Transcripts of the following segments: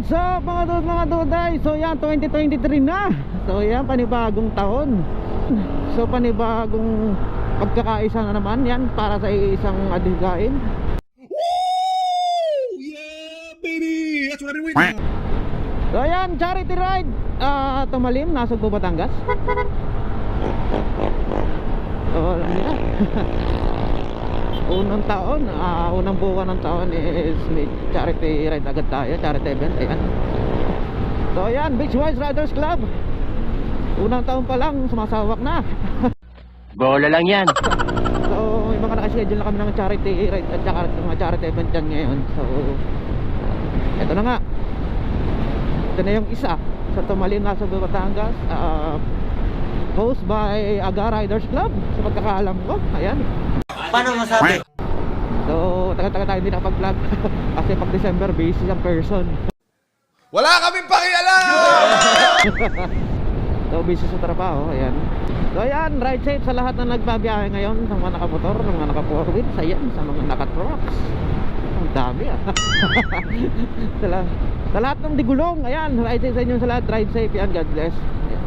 What's up mga duday? So yan, 2023 na. So yan, panibagong taon. So panibagong pagkakaisa na naman yan para sa isang adigain. Woo! Yeah, baby! That's what I've been waiting for. So yan, charity ride Tumalim, Nasugbo, Batangas. So yan. Unang taon, unang buwan ng taon is may charity ride agad tayo, charity event, ayan. So ayan, Beachwise Riders Club. Unang taon pa lang, sumasawak na. Bola lang yan. So may mga nakaschedule na kami ng charity ride at saka mga charity event dyan ngayon. So eto na nga, ito na yung isa sa Tumalim, Nasugbo, Batangas, host by Aga Riders Club sa pagkakaalam ko, ayan. Paano masabi? So, tagal-tagal tayo hindi nakapag-vlog kasi pag December, busy ang person. Wala kaming pakialam! So, busy sa trabaho, ayan. So, ayan, ride safe sa lahat na nagbabiyahe ngayon. Sa mga nakamotor, sa mga naka-four wheels, ayan, sa mga naka-trucks. Ang dami sa lahat ng digulong, ayan, ride safe sa inyo sa lahat, ride safe, yan, God bless. Ayan.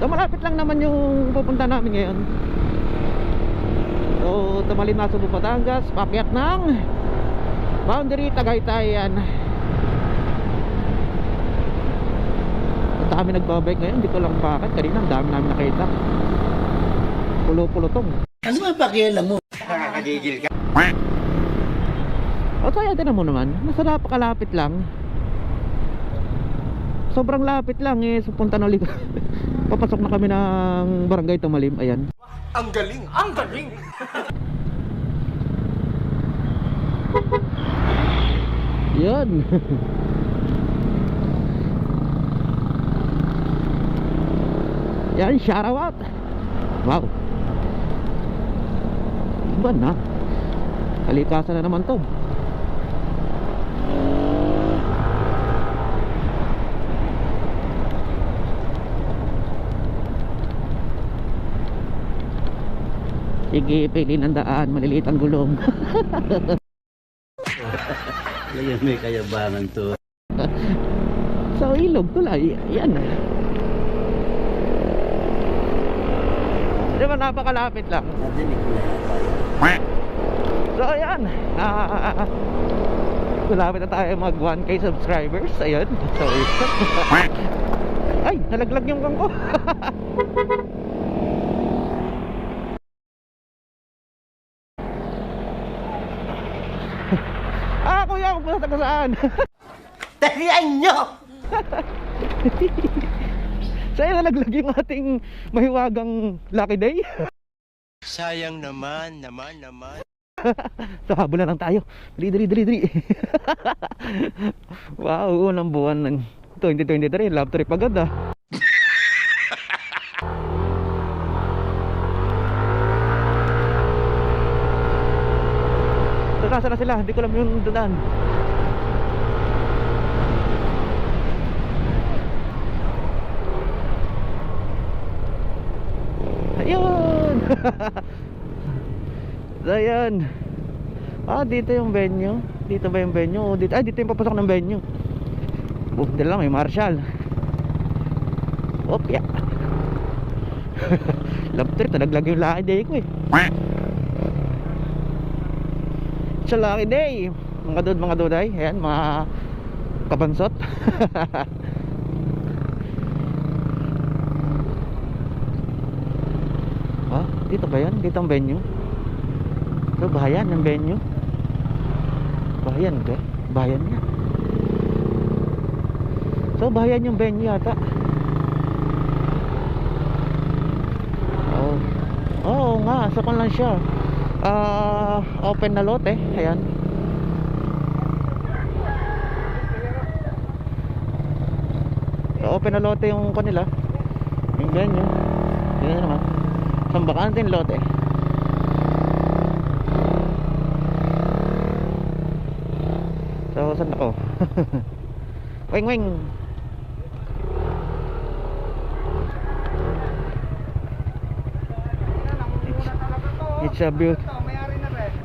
So, malapit lang naman yung pupunta namin ngayon. So, Tumalim, Nasugbo, Batangas, pakyat ng Boundary, Tagaytay, yan. Ang dami nagbabike ngayon, hindi ko lang bakit. Kanina ang dami namin nakita. Pulo-pulotong. Ano ba pakialam mo? Nakakagigil ka. O kaya tinan mo naman, nasa napakalapit lang. Sobrang lapit lang eh, so punta na ulit. Papasok na kami ng Barangay Tumalim, ayan. Ang galing! Ang galing! Yan. Yan, shout out. Wow. Iba na. Kalikasan na naman to. Sige, pili ng daan, maliliit ang gulong. Ayan, may kayabangan to. So, ilog to lang, yan. Di ba napakalapit lang? Nadinig ko na. So, ayan. Malapit na tayo mag 1K subscribers. Ayun. So, ay, nalaglag yung kang ko. Kuya, kung punta ka saan? Tarihan nyo! Sa'yo nalaglag yung ating mahiwagang Lucky Day. Sayang naman. So, habol na lang tayo. Dali. Wow, unang buwan ng 2023. Love trip agad ah. So, nasa na sila? Hindi ko alam yung daan. Ayun. So, ayan. Dito yung venue. Dito ba yung venue? O, dito yung papasok ng venue. Dito lang, may marshal. Yeah. Love trip, nalaglag yung Lucky Day ko eh. It's a lucky day. Mga duday. Ayan, mga kabansot. Dito ba yan? Dito ang venue. So, bahayan ang venue. Bahayan ka? Bahayan nga. So, bahayan yung venue yata. Oo nga, sa kan lang siya. Open na lote. Ayan. So, open na lote yung kanila. Yung venue. Ganyan naman. Isang bakanting lote. So, saan ako? Wing. It's a beauty.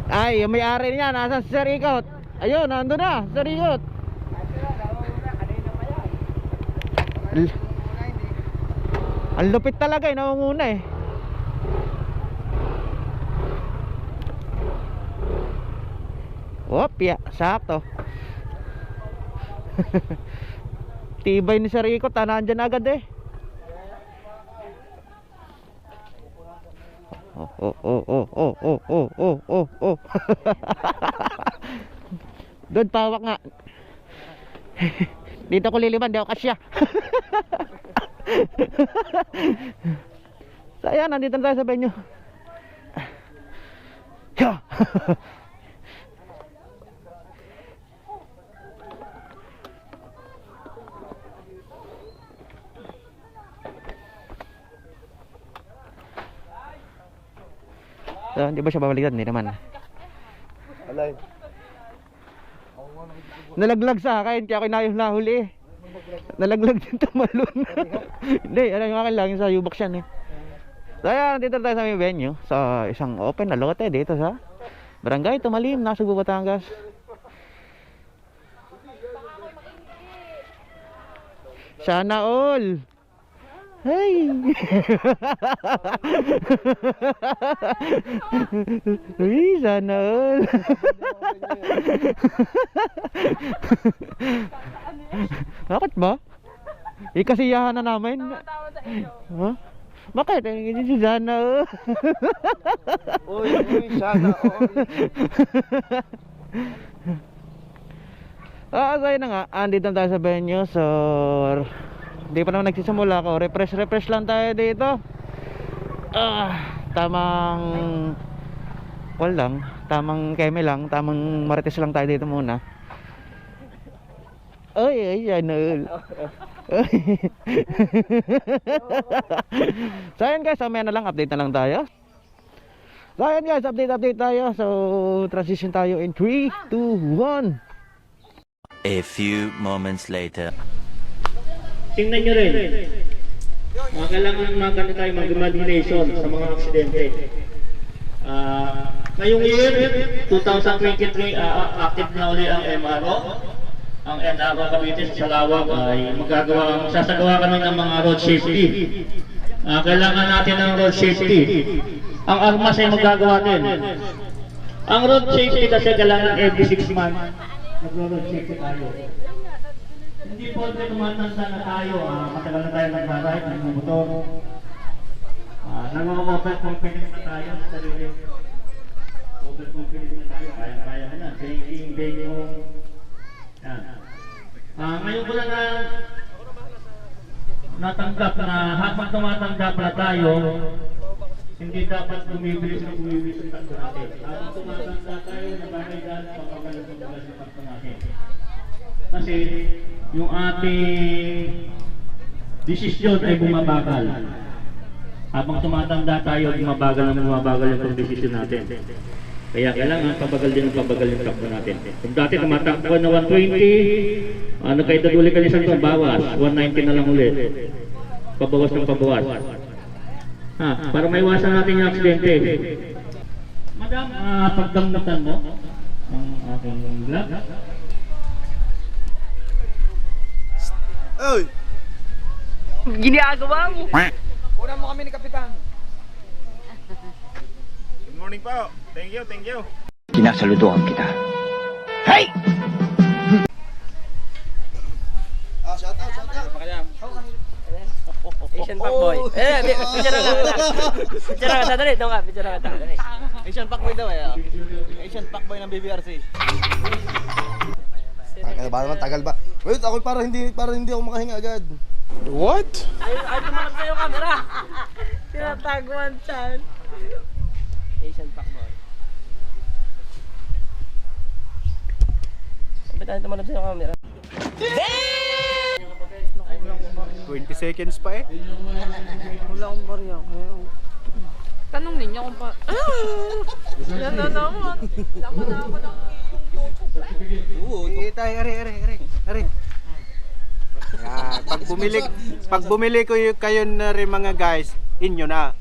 Ay, yung may-ari niya, nasa si Sir Ikot. Ayun, nandun na, Sir Ikot. Ang lupit talaga, nangunguna eh. Opya, sakto. Tibay ni Sir Rico, tanahan dyan agad eh. Oh. Doon, pawak nga. Dito ko liliman, di ako kasya. So ayan, nandito na tayo sa venue. Yeah. So, hindi ba siya babaliktad? Hindi naman. Alay. Nalaglag sa akin, kaya ako nahuli eh. Nalaglag din tumalon. Hindi, ano yung akin lang, yung sa U-box yan eh. So ayan, dito tayo sa may venue. Sa isang open na lote dito sa Barangay Tumalim, Nasugbu, Batangas. Sana all. Hey. Uy, sana all. Bakit ba? Ikasiyahan na namin. Huh? Bakit? Hindi sana all. Uy, sana all. So yun na nga, andito na tayo sa venue. So hindi pa naman nagsisimula ko. Refresh lang tayo dito. Tamang tamang keme lang, tamang marites lang tayo dito muna. Ay, yan. So ayan guys, mamaya na lang, update na lang tayo. So ayan guys, update tayo. So transition tayo in 3, 2, 1. A few moments later. Tingnan nyo rin. Kailangan magkano tayo mag-imagination sa mga aksidente. Ngayong year, 2023, active na uli ang MRO. Ang NRO Cavite sa Lawag ay sasagawa kami ng mga road safety. Kailangan natin ng road safety. Ang armas ay magagawa din. Ang road safety kasi kailangan every 6 months nag-road safety tayo. Hindi po tumatanda na tayo, matagal na tayo nag-ride, nag-motor. Nag-over-confidence na tayo sa sarili. Over-confidence na tayo, kaya na. Thinking, yung... Ngayon ko lang natanggap na habang tumatanggap na tayo, hindi dapat bumibilis ang takbo natin. Habang tumatanda tayo, nabahaygan, pagpagalang ang takbo natin. Kasi yung ating desisyon ay bumabagal. Habang tumatanda tayo, bumabagal yung desisyon natin. Kaya kailangan pabagal din yung takbo natin. Kung dati tumatakbo na 120, nagkaitaguli ka nisan ito, bawas, 190 na lang ulit. Pabawas ng pabawas. Para maiwasan natin yung aksidente. Madam, pagdamutan mo ang aking vlog. Oy! Ginagawa mo. Una mo kami ni Kapitan. Good morning po. Thank you. Sinasaludohan kita. Hey! Shout out. Asian Packboy. Picture na ka. Picture na ka. Dali, doon ka. Picture na ka. Dali. Asian Packboy daw eh. Asian Packboy ng BBRC. Ba naman tagal ba? Wait, ako para hindi ako makahinga agad. What? Ay, tumalap sa'yo camera. Tinataguan siya. Asian Packboy. Bakit ay tumalap sa'yo camera? 20 seconds pa eh. Wala akong barya. Tanong ninyo kung pa... Yan na naman. Laman na ako ng... Are. Pag bumili kayo na rin mga guys, inyo na.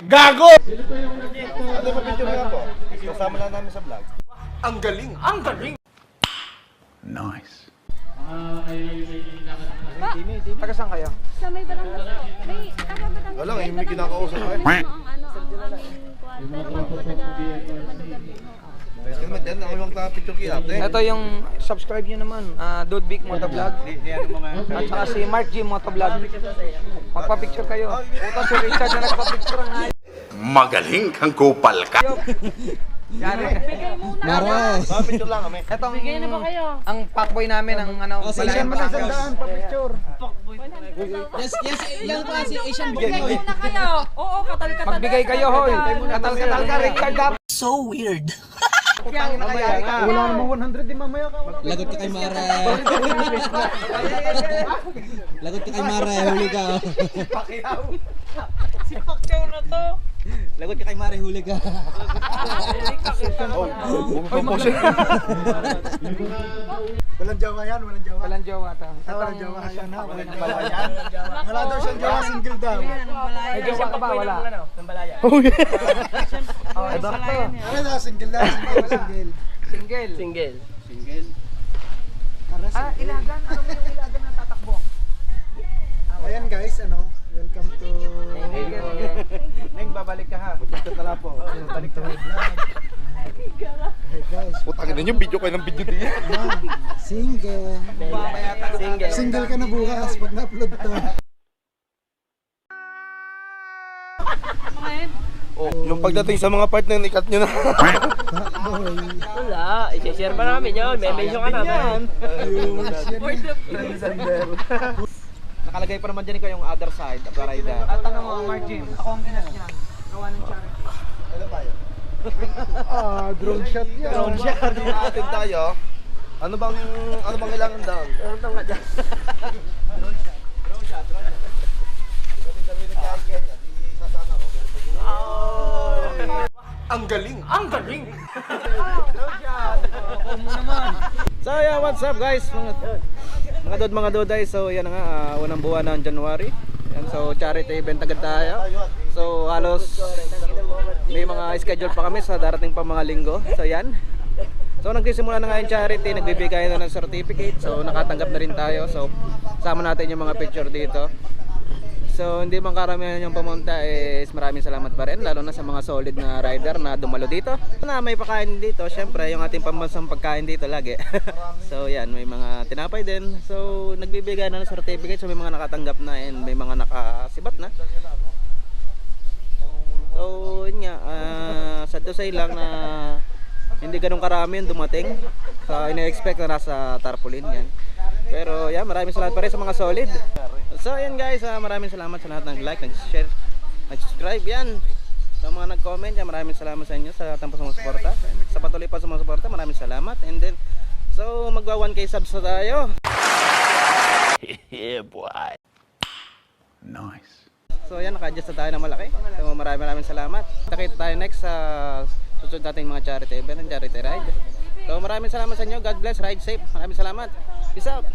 Gago! Ano ba picture nga po? Kasama na namin sa vlog. Ang galing! Nice. Taga saan kayo? Sa may barangay. May taga-Batangas. Wala, may kinakausap kayo. Ang aming kwan. Pero ako taga-Manila. Ito yung subscribe nyo naman, Dude Big Motovlog. At saka si Mark G Motovlog. Magpa-picture kayo. Puta si Richard na nagpa-picture ang ayos. Magaling kang kupal ka. Yari. Mare! Picture lang kami. Itong, ang fuckboy namin, ang ano, Balayang Batangas. Pa-picture. Bigay muna kayo. Oo, katal-katal. Magbigay kayo, hoy. Katal-katal ka, Richard. So weird. Putangin na kaya ka. Wala namang 100 din mamaya ka. Lagot ka kay Mare. Lagot ka kay Mare, huli ka. Si Pacquiao na to. Lagot ka kay Mare, huli ka. Walang jawa yan, walang jawa. Walang jowa ta. Walang jawa yan ha, walang jawa yan. Wala daw siyang jawa, single daw. May jowa ka ba? Wala. Ay, bakit to? Ano na, single lang, single. Single. Ah, ilagan. Ano mo yung ilagan na tatakbo? Ayan guys, ano, welcome to... Neng, babalik ka ha. Ito tala po, balik to my vlog. Hey guys, Putangin ninyo, video kayo ng video din. single. Single ka na bukas pag na-upload to. Oh, yung pagdating sa mga part na ikat nyo na. Wala, i-share pa namin yun. May mention ka naman. Nakalagay pa naman dyan yung other side, the rider. At ano mo, Mark Jim, ako ang ginas niyan. Gawa ng charity. Drone shot yan. Drone shot. Atin tayo. Ano bang kailangan daw? Ang galing! Ang galing! So yeah, what's up guys? Mga doday, so yan na nga, unang buwan ng January. Yan, so charity event agad tayo. So halos may mga schedule pa kami sa darating pa mga linggo. So yan. So nagsisimula na nga yung charity, nagbibigay na ng certificate. So nakatanggap na rin tayo. So sama natin yung mga picture dito. So hindi man karamihan yung pumunta, is maraming salamat pa rin, lalo na sa mga solid na rider na dumalo dito. Na may pagkain dito, syempre yung ating pambansang pagkain dito lagi. So yan, may mga tinapay din. So nagbibigay na ng certificate, so may mga nakatanggap na and may mga nakasibat na. So yun nga, sad to say lang na hindi ganun karami yung dumating. So ina-expect na nasa tarpaulin yan. Pero yan, maraming salamat pa rin sa mga solid. So yan guys, maraming salamat sa lahat ng like, nag-share, nag-subscribe yan. Sa mga nag-comment yan, maraming salamat sa inyo sa tampo sa mga suporta. Sa patuloy pa sa mga suporta, maraming salamat. And then, so magwa 1K subs na tayo. Yeah, boy. Nice. So yan, naka-adjust na tayo na malaki. So maraming salamat. Kita tayo next sa susunod nating mga charity event and charity ride. So maraming salamat sa inyo. God bless, ride safe. Maraming salamat. Peace out.